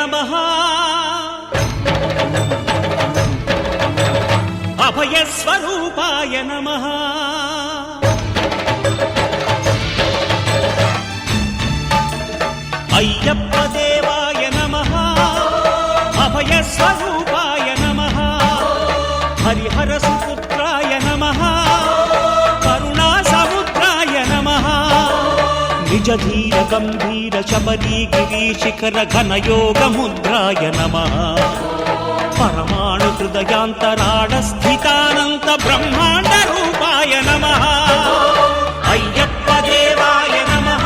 నమః అభయస్వరూపాయ నమః అయ్యప్ప దేవాయ నమః అభయస్వరూపాయ నమః హరిహర సుపుత్రాయ నమః కరుణా సముద్రాయ నమః నిజ ధీర గంభీర శబరీ గిరీశిఖర ఘనయోగ ముద్రాయ నమః పరమాణు హృదయాంతరాళ స్థితానంత బ్రహ్మాండ రూపాయ నమః అయ్యప్ప దేవాయ నమః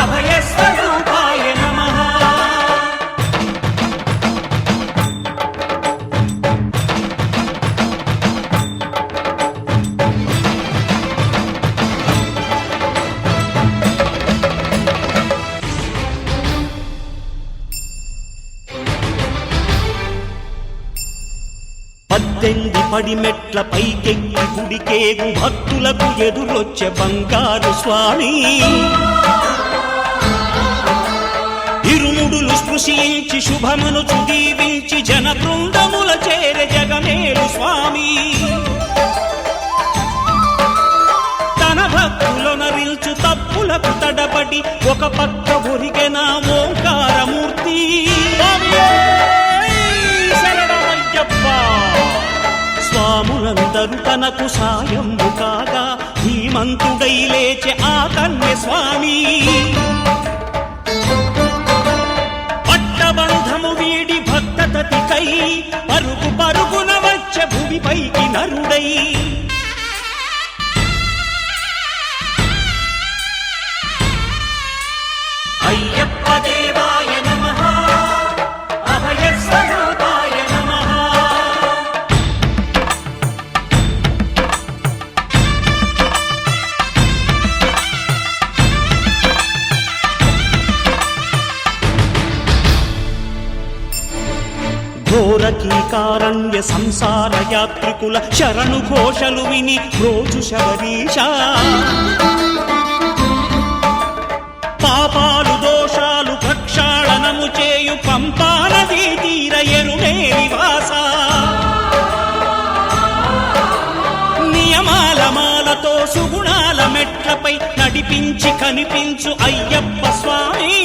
అభయస్వరూపాయ నమః పద్దెంది పడిమెట్ల పైకెక్కి గుడికేగు భక్తులకు ఎదురొచ్చే బంగారు స్వామి ఇరుముడులు స్పృశించి శుభమును చుదీవించి జన బృందముల చేరే జగమేలు స్వామి తన భక్తులొనరిల్చు తప్పులకు తడబడి ఒక పక్క ఒరిగెన ఓంకారమూర్తి స్వాములందరూ తనకు సాయము కాగా ధీమంతుడై లేచె ఆ కన్య స్వామి పట్టబంధము వీడి భక్తతతికై పరుగు పరుగున వచ్చే భూమిపైకి నరుడై అయ్యప్ప దేవాయ నమః అభయస్వరూపాయ నమః ఘోరకీకారణ్య సంసార యాత్రికుల శరణు ఘోషలు విని రోజు శబరీష పాపాలు దోషాలు ప్రక్షాళనము చేయు పంపానదీ తీర ఎరుమే నివాస నియమాల మాలతో సుగుణాల మెట్లపై నడిపించి కనిపించు అయ్యప్ప స్వామి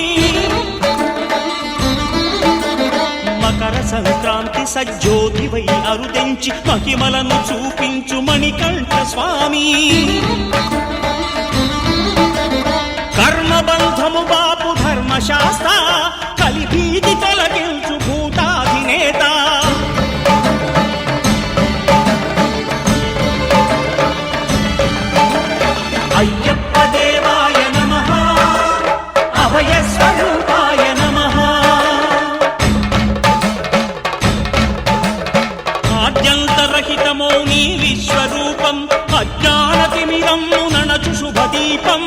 మకర సంక్రాంతి సజ్జోతివై అరుదెంచి మహిమలను చూపించు మణికంఠ స్వామి కర్మబంధము బాపు ధర్మశాస్త్ర కలిభీతి తొలగించు భూతాధినేత అయ్యప్ప దేవాయ నమః అభయస్వరూపాయ నమః ఆద్యంతరహితమో నీ విశ్వరూపం అజ్ఞానతిమిరం నణచు శుభదీపం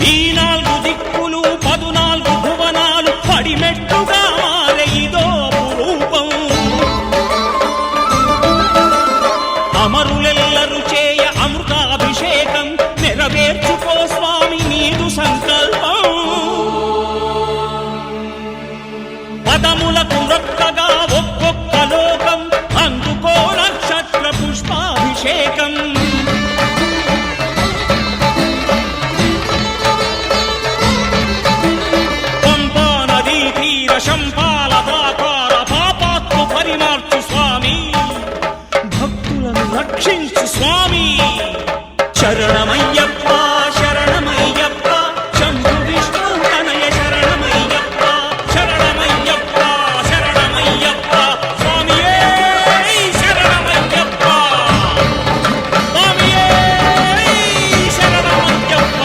ఈ 4 దిక్కులు 14 భువనాలు పడిమెట్టుగా మారే ఇదో రూపం అమరులెల్లరు చేయ అమృతాభిషేకం నెరవేర్చుకో స్వామి నీదు సంకల్పం పదములకు రొక్కగా ఒక్కొక్క లోకం అందుకో నక్షత్ర పుష్పాభిషేకం శంపాలదాకార పాపాత్మ పరిమార్చు స్వామి భక్తులను రక్షించు స్వామి శరణమయ్యప్ప శరణమయ్యప్ప శంభు విష్ణు తనయ శరణమయ్యప్ప శరణమయ్యప్ప శరణమయ్యప్ప స్వామియే శరణమయ్యప్ప స్వామియే శరణమయ్యప్ప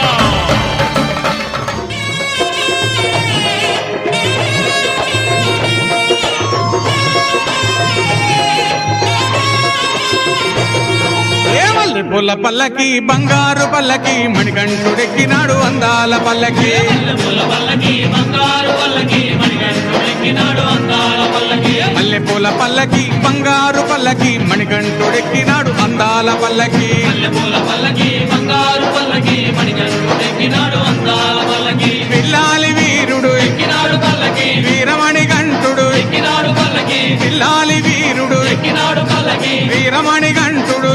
మల్లెపూల పల్లకి బంగారు పల్లకి మణికంఠుడెక్కినాడు అందాల పల్లకి మల్లెపూల పల్లకి బంగారు పల్లకి మణికంఠుడెక్కినాడు అందాల పల్లకి పిల్లాలి వీరుడు వీరమణి గంటుడు పిల్లాలి వీరుడు వీరమణి గంటుడు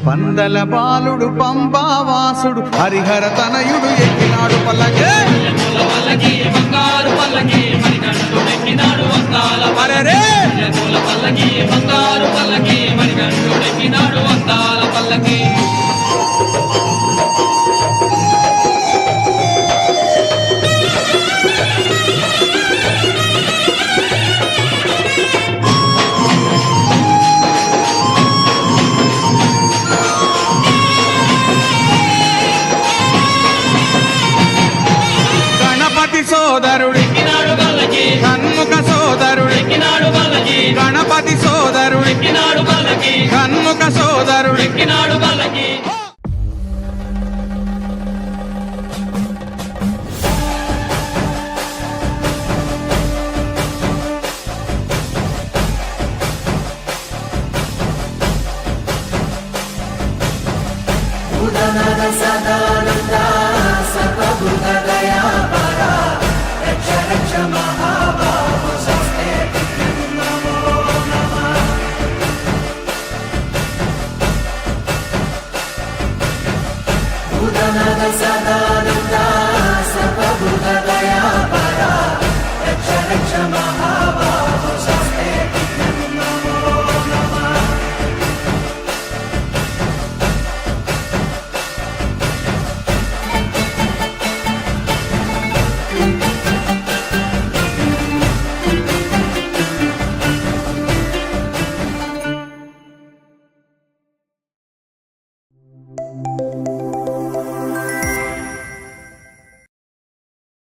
పందల బాలుడు పంబావాసుడు హరిహర తనయుడు ఎక్కినాడు పల్లకి అరెరే! గణపతి సోదరుడి షణ్ముఖ సోదరుడి గణపతి సోదరుడి షణ్ముఖ సోదరుడి ఉదనర సదా